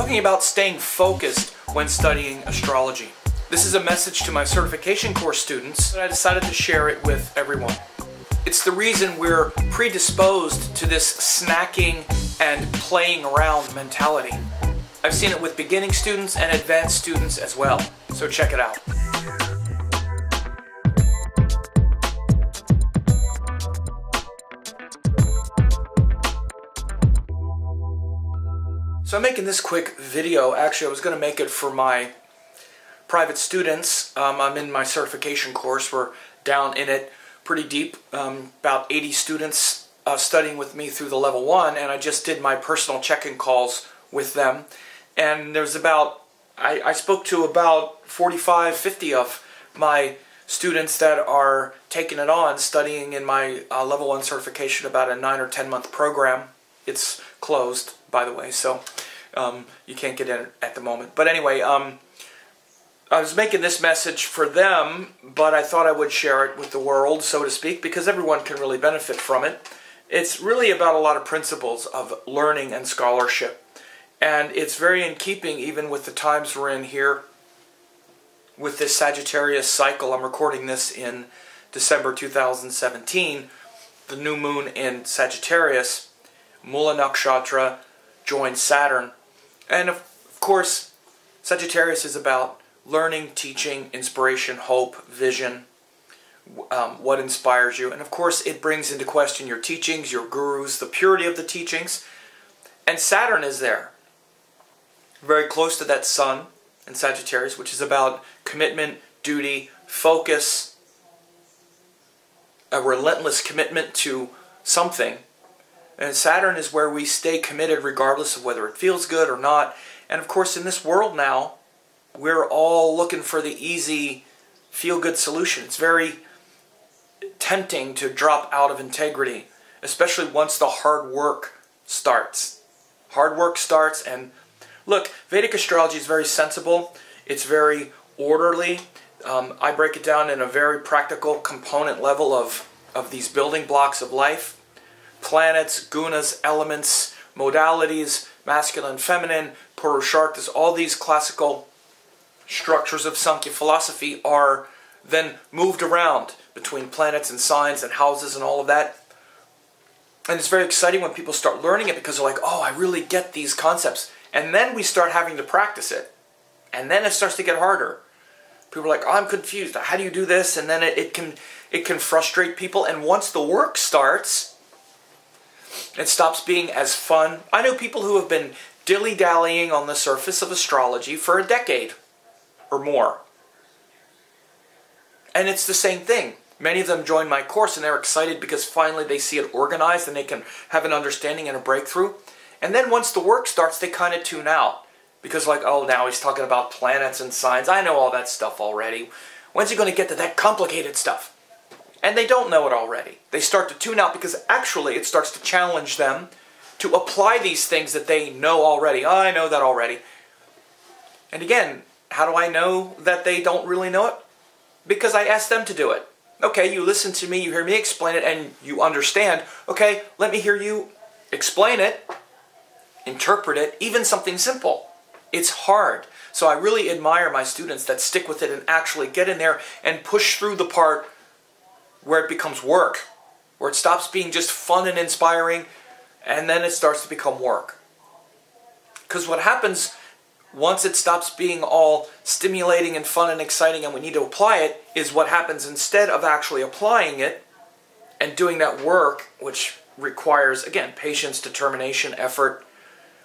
talking about staying focused when studying astrology. This is a message to my certification course students, and I decided to share it with everyone. It's the reason we're predisposed to this snacking and playing around mentality. I've seen it with beginning students and advanced students as well, so check it out. So I'm making this quick video. Actually, I was going to make it for my private students. I'm in my certification course. We're down in it pretty deep. About 80 students studying with me through the level 1, and I just did my personal check-in calls with them. And there's about, I spoke to about 45, 50 of my students that are taking it on, studying in my level 1 certification, about a 9 or 10 month program. It's closed, by the way, so you can't get in at the moment. But anyway, I was making this message for them, but I thought I would share it with the world, so to speak, because everyone can really benefit from it. It's really about a lot of principles of learning and scholarship. And it's very in keeping even with the times we're in here with this Sagittarius cycle. I'm recording this in December 2017. The new moon in Sagittarius, Mula Nakshatra, joins Saturn. And of course, Sagittarius is about learning, teaching, inspiration, hope, vision, what inspires you. And of course, it brings into question your teachings, your gurus, the purity of the teachings. And Saturn is there, very close to that sun in Sagittarius, which is about commitment, duty, focus, a relentless commitment to something. And Saturn is where we stay committed regardless of whether it feels good or not. And of course, in this world now, we're all looking for the easy, feel-good solution. It's very tempting to drop out of integrity, especially once the hard work starts. Hard work starts, and look, Vedic astrology is very sensible. It's very orderly. I break it down in a very practical component level of these building blocks of life. Planets, gunas, elements, modalities, masculine, feminine, purusharthas, all these classical structures of Sankhya philosophy are then moved around between planets and signs and houses and all of that. And it's very exciting when people start learning it because they're like, oh, I really get these concepts. And then we start having to practice it. And then it starts to get harder. People are like, oh, I'm confused. How do you do this? And then it can frustrate people. And once the work starts, it stops being as fun. I know people who have been dilly-dallying on the surface of astrology for a decade or more. And it's the same thing. Many of them join my course and they're excited because finally they see it organized and they can have an understanding and a breakthrough. And then once the work starts, they kind of tune out. Because like, oh, now he's talking about planets and signs. I know all that stuff already. When's he going to get to that complicated stuff? And they don't know it already. They start to tune out because actually it starts to challenge them to apply these things that they know already. Oh, I know that already. And again, how do I know that they don't really know it? Because I asked them to do it. Okay, you listen to me, you hear me explain it, and you understand. Okay, let me hear you explain it, interpret it, even something simple. It's hard. So I really admire my students that stick with it and actually get in there and push through the part where it becomes work, where it stops being just fun and inspiring, and then it starts to become work. Because what happens once it stops being all stimulating and fun and exciting and we need to apply it, is what happens instead of actually applying it and doing that work, which requires, again, patience, determination, effort,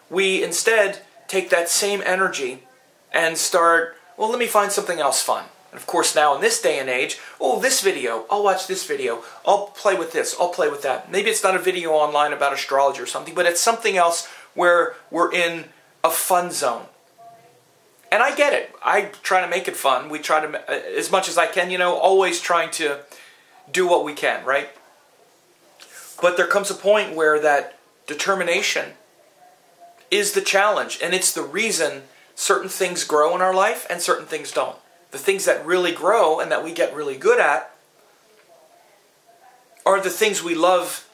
we instead take that same energy and start, well, let me find something else fun. And of course now in this day and age, oh, this video, I'll watch this video, I'll play with this, I'll play with that. Maybe it's not a video online about astrology or something, but it's something else where we're in a fun zone. And I get it. I try to make it fun. We try to, as much as I can, you know, always trying to do what we can, right? But there comes a point where that determination is the challenge. And it's the reason certain things grow in our life and certain things don't. The things that really grow and that we get really good at are the things we love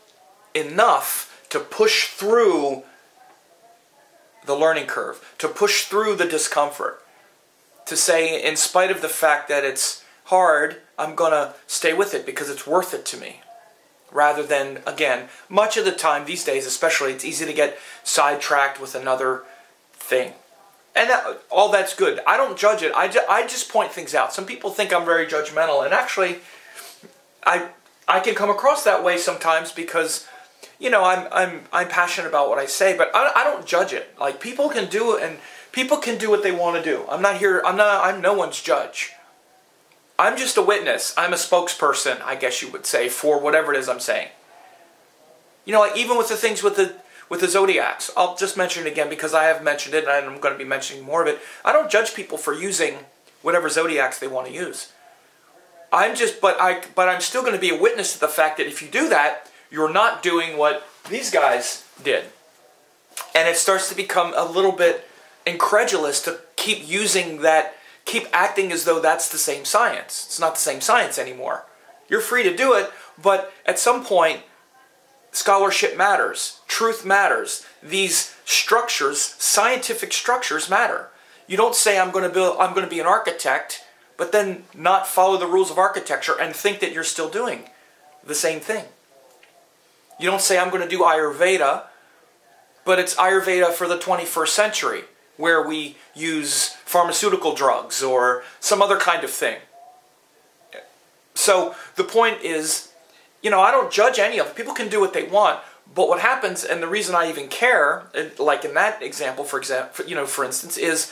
enough to push through the learning curve, to push through the discomfort, to say, in spite of the fact that it's hard, I'm going to stay with it because it's worth it to me. Rather than, again, much of the time these days especially, it's easy to get sidetracked with another thing. And all that's good. I don't judge it. I just point things out. Some people think I'm very judgmental, and actually, I can come across that way sometimes because, you know, I'm passionate about what I say, but I don't judge it. Like, people can do it, and people can do what they want to do. I'm no one's judge. I'm just a witness. I'm a spokesperson, I guess you would say, for whatever it is I'm saying. You know, like even with the things with the zodiacs, I'll just mention it again because I have mentioned it and I'm going to be mentioning more of it. I don't judge people for using whatever zodiacs they want to use. I'm still going to be a witness to the fact that if you do that, you're not doing what these guys did. And it starts to become a little bit incredulous to keep using that, keep acting as though that's the same science. It's not the same science anymore. You're free to do it, but at some point, scholarship matters. Truth matters. These structures, scientific structures, matter. You don't say I'm going to be an architect, but then not follow the rules of architecture and think that you're still doing the same thing. You don't say I'm going to do Ayurveda, but it's Ayurveda for the 21st century, where we use pharmaceutical drugs or some other kind of thing. So the point is, you know, I don't judge any of it. People can do what they want, but what happens, and the reason I even care, like in that example, for instance, is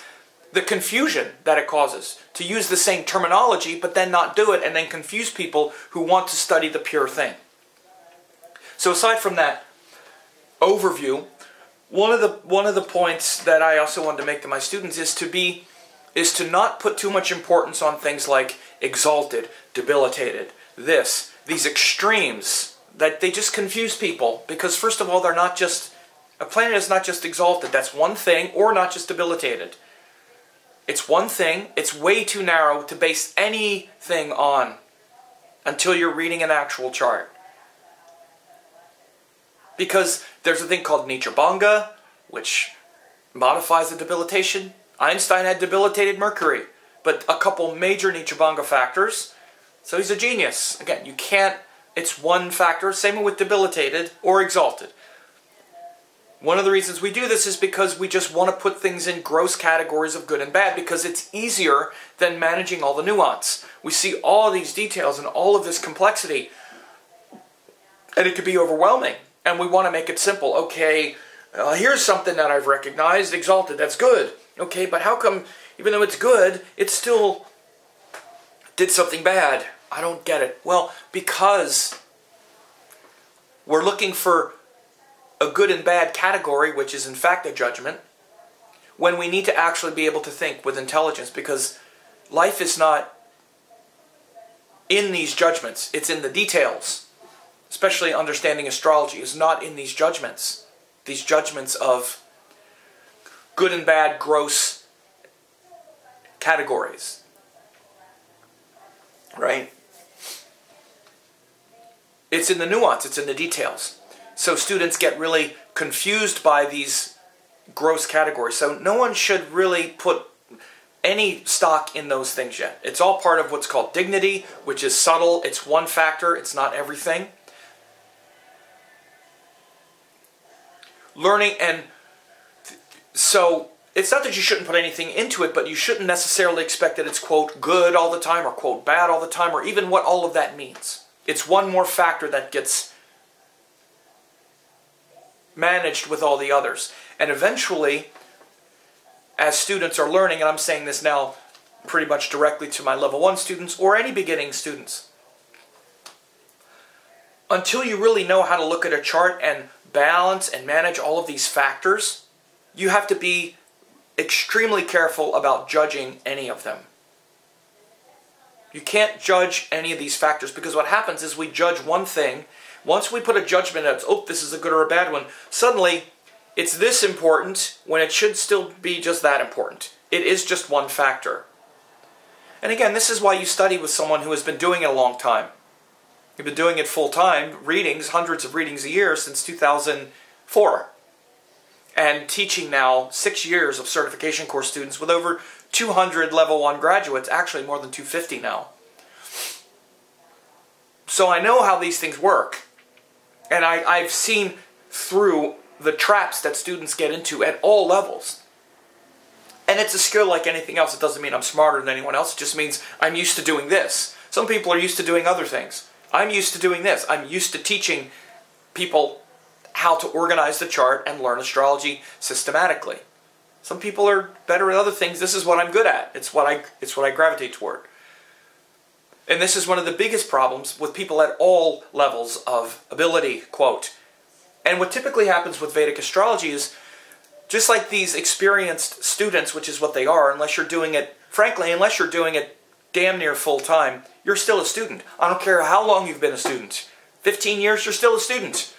the confusion that it causes. To use the same terminology, but then not do it, and then confuse people who want to study the pure thing. So aside from that overview, one of the points that I also wanted to make to my students is to not put too much importance on things like exalted, debilitated, these extremes, that they just confuse people. Because first of all, they're not just, a planet is not just exalted, that's one thing, or not just debilitated. It's one thing, it's way too narrow to base anything on until you're reading an actual chart. Because there's a thing called Nicharbanga, which modifies the debilitation. Einstein had debilitated Mercury, but a couple major Nicharbanga factors. So he's a genius. Again, you can't, it's one factor, same with debilitated or exalted. One of the reasons we do this is because we just want to put things in gross categories of good and bad, because it's easier than managing all the nuance. We see all of these details and all of this complexity, and it could be overwhelming. And we want to make it simple. Okay, here's something that I've recognized, exalted, that's good. Okay, but how come, even though it's good, it still did something bad? I don't get it. Well, because we're looking for a good and bad category, which is in fact a judgment, when we need to actually be able to think with intelligence, because life is not in these judgments, it's in the details. Especially understanding astrology is not in these judgments of good and bad, gross categories. Right? It's in the nuance, it's in the details. So students get really confused by these gross categories. So no one should really put any stock in those things yet. It's all part of what's called dignity, which is subtle. It's one factor, it's not everything. Learning, and so it's not that you shouldn't put anything into it, but you shouldn't necessarily expect that it's, quote, good all the time, or, quote, bad all the time, or even what all of that means. It's one more factor that gets managed with all the others. And eventually, as students are learning, and I'm saying this now pretty much directly to my level 1 students, or any beginning students, until you really know how to look at a chart and balance and manage all of these factors, you have to be extremely careful about judging any of them. You can't judge any of these factors, because what happens is we judge one thing. Once we put a judgment as, oh, this is a good or a bad one, suddenly it's this important when it should still be just that important. It is just one factor. And again, this is why you study with someone who has been doing it a long time. You've been doing it full time, readings, hundreds of readings a year since 2004. and teaching now 6 years of certification course students with over 200 level 1 graduates, actually more than 250 now. So I know how these things work, and I've seen through the traps that students get into at all levels. And it's a skill like anything else. It doesn't mean I'm smarter than anyone else. It just means I'm used to doing this. Some people are used to doing other things. I'm used to doing this. I'm used to teaching people how to organize the chart and learn astrology systematically. Some people are better at other things. This is what I'm good at. It's what I gravitate toward. And this is one of the biggest problems with people at all levels of ability, quote. And what typically happens with Vedic astrology is, just like these experienced students, which is what they are, unless you're doing it, frankly, unless you're doing it damn near full time, you're still a student. I don't care how long you've been a student. 15 years, you're still a student.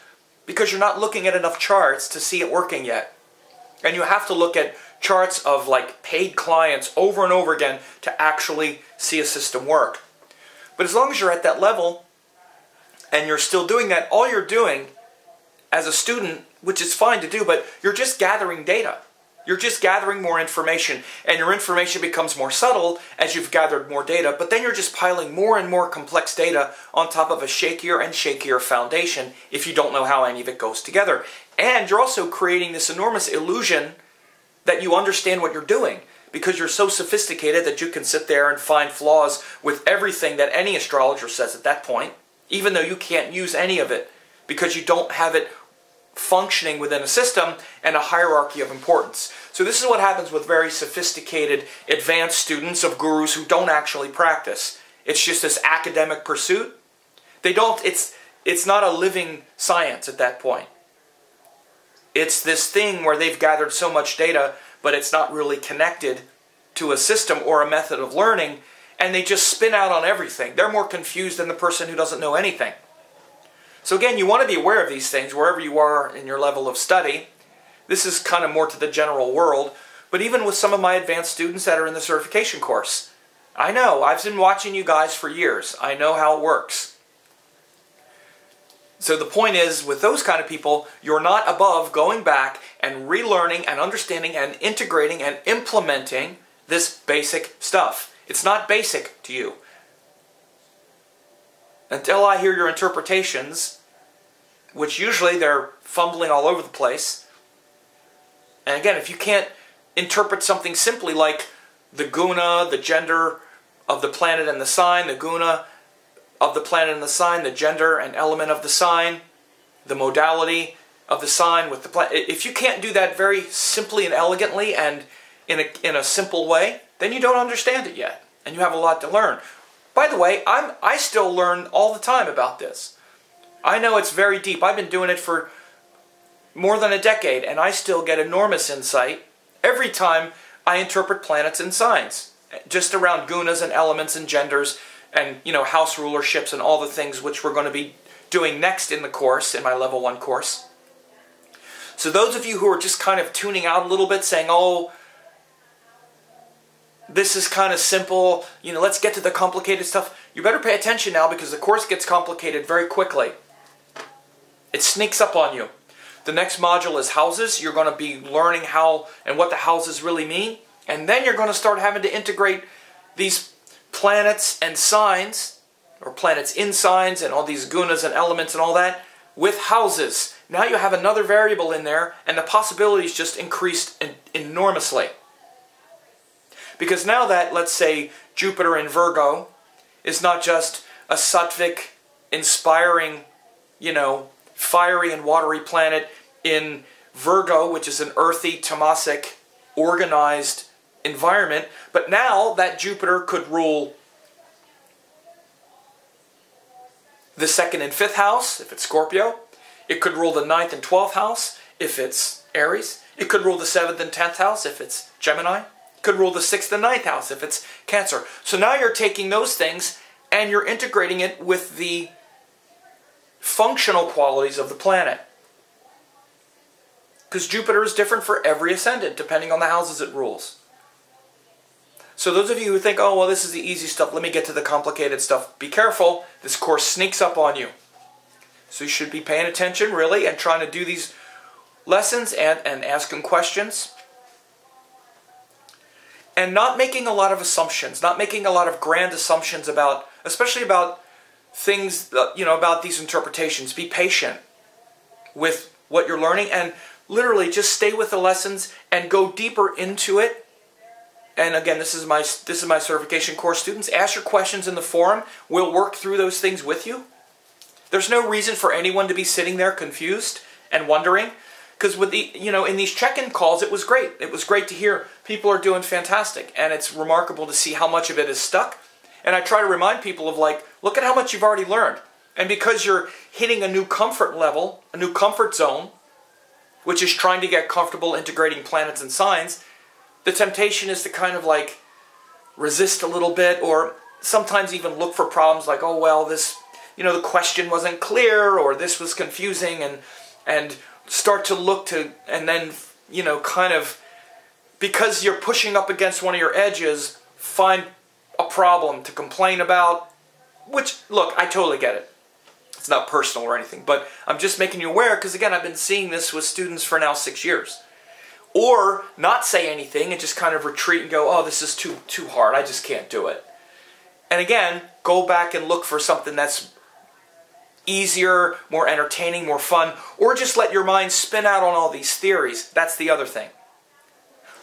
Because you're not looking at enough charts to see it working yet. And you have to look at charts of like paid clients over and over again to actually see a system work. But as long as you're at that level and you're still doing that, all you're doing as a student, which is fine to do, but you're just gathering data. You're just gathering more information, and your information becomes more subtle as you've gathered more data, but then you're just piling more and more complex data on top of a shakier and shakier foundation if you don't know how any of it goes together. And you're also creating this enormous illusion that you understand what you're doing, because you're so sophisticated that you can sit there and find flaws with everything that any astrologer says at that point, even though you can't use any of it, because you don't have it functioning within a system and a hierarchy of importance. So this is what happens with very sophisticated, advanced students of gurus who don't actually practice. It's just this academic pursuit. It's not a living science at that point. It's this thing where they've gathered so much data, but it's not really connected to a system or a method of learning, and they just spin out on everything. They're more confused than the person who doesn't know anything. So again, you want to be aware of these things wherever you are in your level of study. This is kind of more to the general world, but even with some of my advanced students that are in the certification course, I know, I've been watching you guys for years. I know how it works. So the point is, with those kind of people, you're not above going back and relearning and understanding and integrating and implementing this basic stuff. It's not basic to you. Until I hear your interpretations, which usually they're fumbling all over the place. And again, if you can't interpret something simply like the guna, the gender of the planet and the sign, the guna of the planet and the sign, the gender and element of the sign, the modality of the sign with the planet. If you can't do that very simply and elegantly and in a simple way, then you don't understand it yet. And you have a lot to learn. By the way, I still learn all the time about this. I know it's very deep. I've been doing it for more than a decade, and I still get enormous insight every time I interpret planets and signs, just around gunas and elements and genders and, you know, house rulerships and all the things which we're going to be doing next in the course, in my level 1 course. So those of you who are just kind of tuning out a little bit, saying, oh, this is kind of simple, you know, let's get to the complicated stuff, you better pay attention now, because the course gets complicated very quickly. It sneaks up on you. The next module is houses. You're going to be learning how and what the houses really mean. And then you're going to start having to integrate these planets and signs, or planets in signs, and all these gunas and elements and all that, with houses. Now you have another variable in there, and the possibilities just increased enormously. Because now that, let's say, Jupiter in Virgo is not just a sattvic, inspiring, you know, fiery and watery planet in Virgo, which is an earthy, tamasic, organized environment, but now that Jupiter could rule the 2nd and 5th house, if it's Scorpio. It could rule the 9th and 12th house, if it's Aries. It could rule the 7th and 10th house, if it's Gemini. It could rule the 6th and 9th house, if it's Cancer. So now you're taking those things and you're integrating it with the functional qualities of the planet. Because Jupiter is different for every ascendant, depending on the houses it rules. So those of you who think, oh, well, this is the easy stuff, let me get to the complicated stuff, be careful. This course sneaks up on you. So you should be paying attention, really, and trying to do these lessons and asking questions. And not making a lot of assumptions, not making a lot of grand assumptions about, especially about things, about these interpretations. Be patient with what you're learning and literally just stay with the lessons and go deeper into it. And again, this is my certification course students. Ask your questions in the forum. We'll work through those things with you. There's no reason for anyone to be sitting there confused and wondering. Because with the, in these check-in calls, it was great. It was great to hear people are doing fantastic. And it's remarkable to see how much of it is stuck. And I try to remind people of look at how much you've already learned. And because you're hitting a new comfort level, a new comfort zone, which is trying to get comfortable integrating planets and signs, the temptation is to kind of resist a little bit, or sometimes even look for problems like, oh, well, this, the question wasn't clear, or this was confusing, and start to look to, and then, kind of, because you're pushing up against one of your edges, find a problem to complain about, which, look, I totally get it. It's not personal or anything, but I'm just making you aware, because again, I've been seeing this with students for now 6 years. Or not say anything and just kind of retreat and go, oh, this is too hard, I just can't do it. And again, go back and look for something that's easier, more entertaining, more fun, or just let your mind spin out on all these theories. That's the other thing.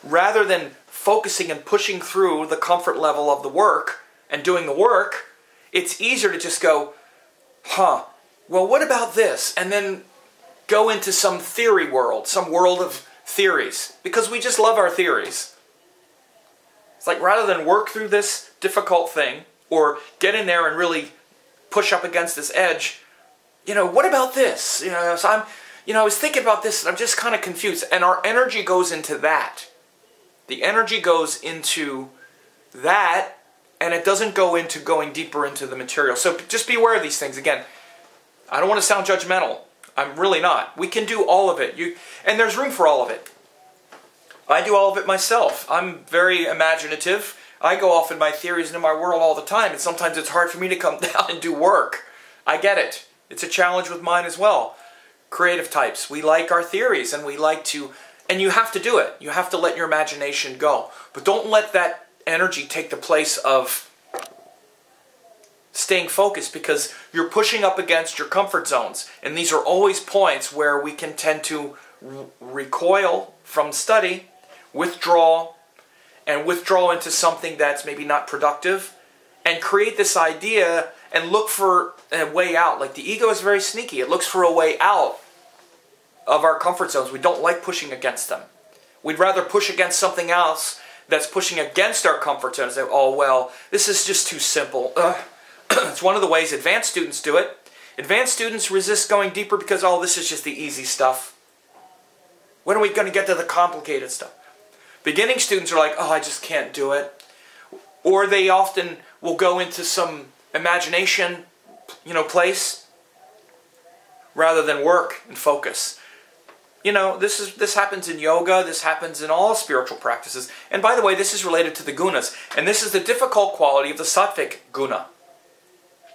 Rather than focusing and pushing through the comfort level of the work and doing the work, it's easier to just go, well, what about this? And then go into some theory world, some world of theories, because we just love our theories. It's like, rather than work through this difficult thing, or get in there and really push up against this edge, what about this? So I was thinking about this and I'm just kind of confused. And our energy goes into that. The energy goes into that, and it doesn't go into going deeper into the material. So just be aware of these things. Again, I don't want to sound judgmental. I'm really not. We can do all of it. And there's room for all of it. I do all of it myself. I'm very imaginative. I go off in my theories and in my world all the time, and sometimes it's hard for me to come down and do work. I get it. It's a challenge with mine as well. Creative types, we like our theories, and we like to, and you have to do it. You have to let your imagination go. But don't let that energy take the place of staying focused, because you're pushing up against your comfort zones. And these are always points where we can tend to recoil from study, withdraw into something that's maybe not productive, and create this idea and look for a way out. Like the ego is very sneaky. It looks for a way out of our comfort zones. We don't like pushing against them. We'd rather push against something else that's pushing against our comfort zones. Oh, well, this is just too simple. It's one of the ways advanced students do it. Advanced students resist going deeper because, oh, this is just the easy stuff. When are we going to get to the complicated stuff? Beginning students are like, oh, I just can't do it. Or they often will go into some imagination, place, rather than work and focus. This happens in yoga, this happens in all spiritual practices. And by the way, this is related to the gunas. And this is the difficult quality of the sattvic guna.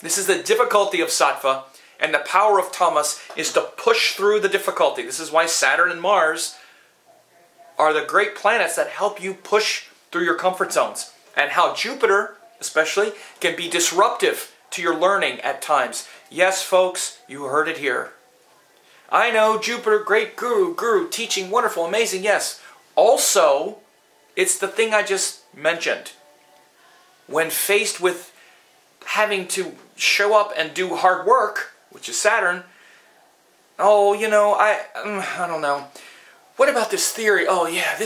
This is the difficulty of sattva, and the power of tamas is to push through the difficulty. This is why Saturn and Mars are the great planets that help you push through your comfort zones. And how Jupiter, especially, can be disruptive to your learning at times. Yes, folks, you heard it here. I know, Jupiter, great guru, teaching, wonderful, amazing, yes. Also, it's the thing I just mentioned. When faced with having to show up and do hard work, which is Saturn, oh, I don't know. What about this theory? Oh, yeah,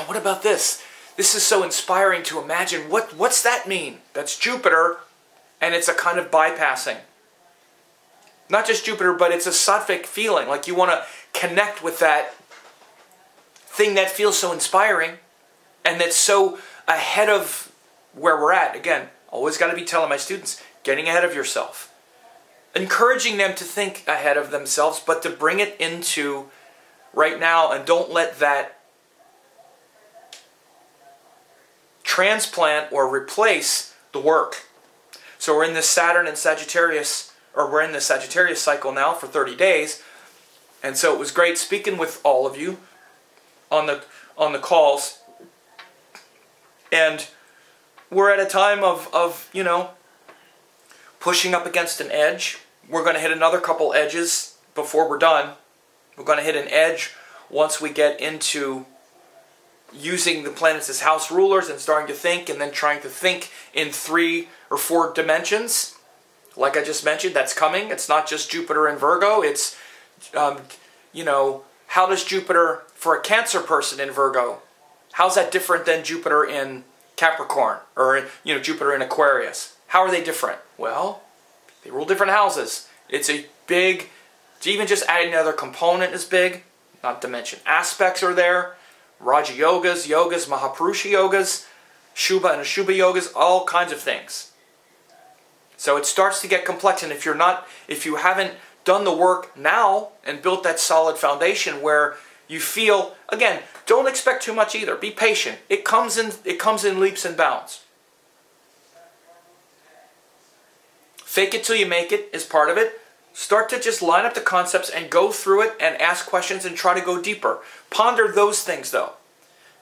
what about this? This is so inspiring to imagine. What's that mean? That's Jupiter, and it's a kind of bypassing. Not just Jupiter, but it's a sattvic feeling, like you want to connect with that thing that feels so inspiring and that's so ahead of where we're at. Again, always got to be telling my students, getting ahead of yourself. Encouraging them to think ahead of themselves, but to bring it into right now, and don't let that transplant or replace the work. So we're in this Saturn and Sagittarius, or we're in the Sagittarius cycle now for 30 days, And so it was great speaking with all of you on the calls. And we're at a time of you know, pushing up against an edge. We're going to hit another couple edges before we're done. We're going to hit an edge once we get into using the planets as house rulers and starting to think, and then trying to think in 3 or 4 dimensions. Like I just mentioned, that's coming. It's not just Jupiter in Virgo. It's, you know, how does Jupiter, for a Cancer person in Virgo, how's that different than Jupiter in Capricorn, or, you know, Jupiter in Aquarius? How are they different? Well, they rule different houses. It's a big, even just adding another component is big, not to mention aspects are there. Raja yogas, Mahapurusha yogas, Shubha and Ashubha yogas, all kinds of things. So it starts to get complex, and if you haven't done the work now and built that solid foundation where you feel, again, don't expect too much either. Be patient. It comes in leaps and bounds. Fake it till you make it is part of it. Start to just line up the concepts and go through it and ask questions and try to go deeper. Ponder those things, though.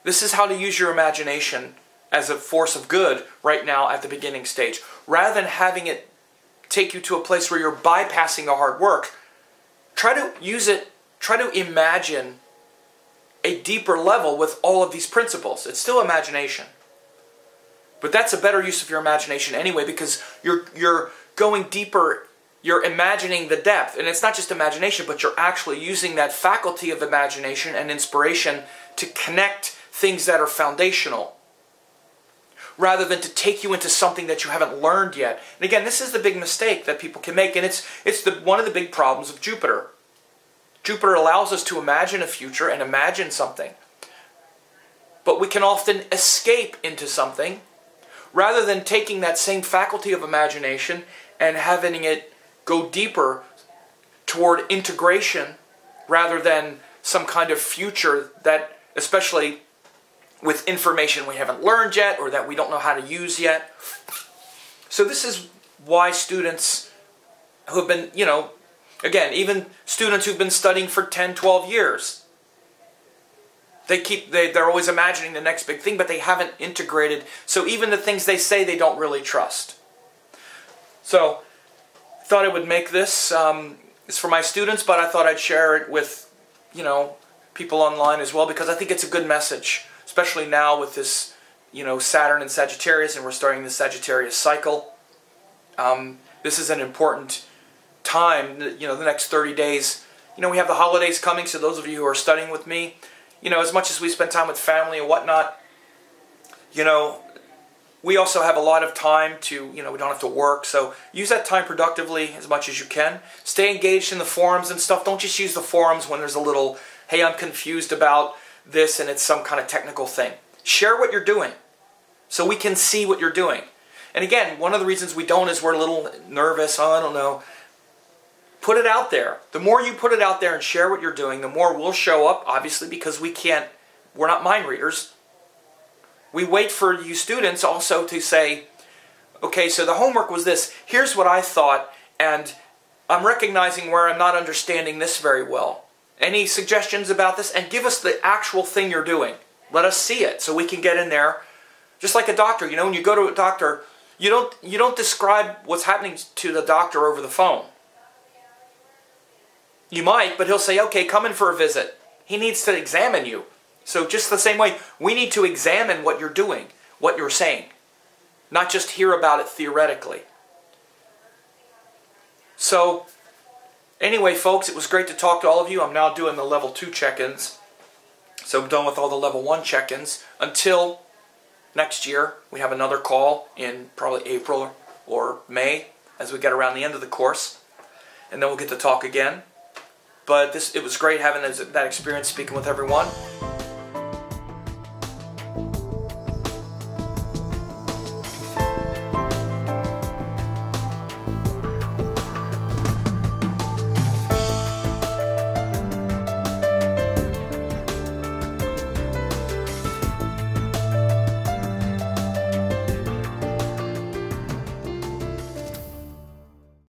This is how to use your imagination as a force of good right now at the beginning stage. Rather than having it take you to a place where you're bypassing the hard work, try to use it, try to imagine a deeper level with all of these principles. It's still imagination. But that's a better use of your imagination anyway, because you're going deeper. You're imagining the depth. And it's not just imagination, but you're actually using that faculty of imagination and inspiration to connect things that are foundational, rather than to take you into something that you haven't learned yet. And again, this is the big mistake that people can make, and it's one of the big problems of Jupiter. Jupiter allows us to imagine a future and imagine something. But we can often escape into something, rather than taking that same faculty of imagination and having it go deeper toward integration, rather than some kind of future that, especially with information we haven't learned yet or that we don't know how to use yet. So this is why students who have been, you know, again, even students who've been studying for 10, 12 years, they're always imagining the next big thing, but they haven't integrated. So even the things they say, they don't really trust. So I thought I would make this. It's for my students, but I thought I'd share it with, you know, people online as well, because I think it's a good message, especially now with this, you know, Saturn and Sagittarius, and we're starting the Sagittarius cycle. This is an important time, you know, the next 30 days. You know, we have the holidays coming, so those of you who are studying with me, you know, as much as we spend time with family and whatnot, you know, we also have a lot of time to, you know, we don't have to work, so use that time productively as much as you can. Stay engaged in the forums and stuff. Don't just use the forums when there's a little, hey, I'm confused about this and it's some kind of technical thing. Share what you're doing so we can see what you're doing. And again, one of the reasons we don't is we're a little nervous. Oh, I don't know. Put it out there. The more you put it out there and share what you're doing, the more we'll show up, obviously, because we're not mind readers. We wait for you students also to say, okay, so the homework was this. Here's what I thought, and I'm recognizing where I'm not understanding this very well. Any suggestions about this? And give us the actual thing you're doing. Let us see it so we can get in there. Just like a doctor, you know, when you go to a doctor, you don't describe what's happening to the doctor over the phone. You might, but he'll say, okay, come in for a visit. He needs to examine you. So just the same way, we need to examine what you're doing, what you're saying, not just hear about it theoretically. So anyway, folks, it was great to talk to all of you. I'm now doing the level 2 check-ins. So I'm done with all the level 1 check-ins. Until next year, we have another call in probably April or May as we get around the end of the course. And then we'll get to talk again. But it was great having that experience speaking with everyone.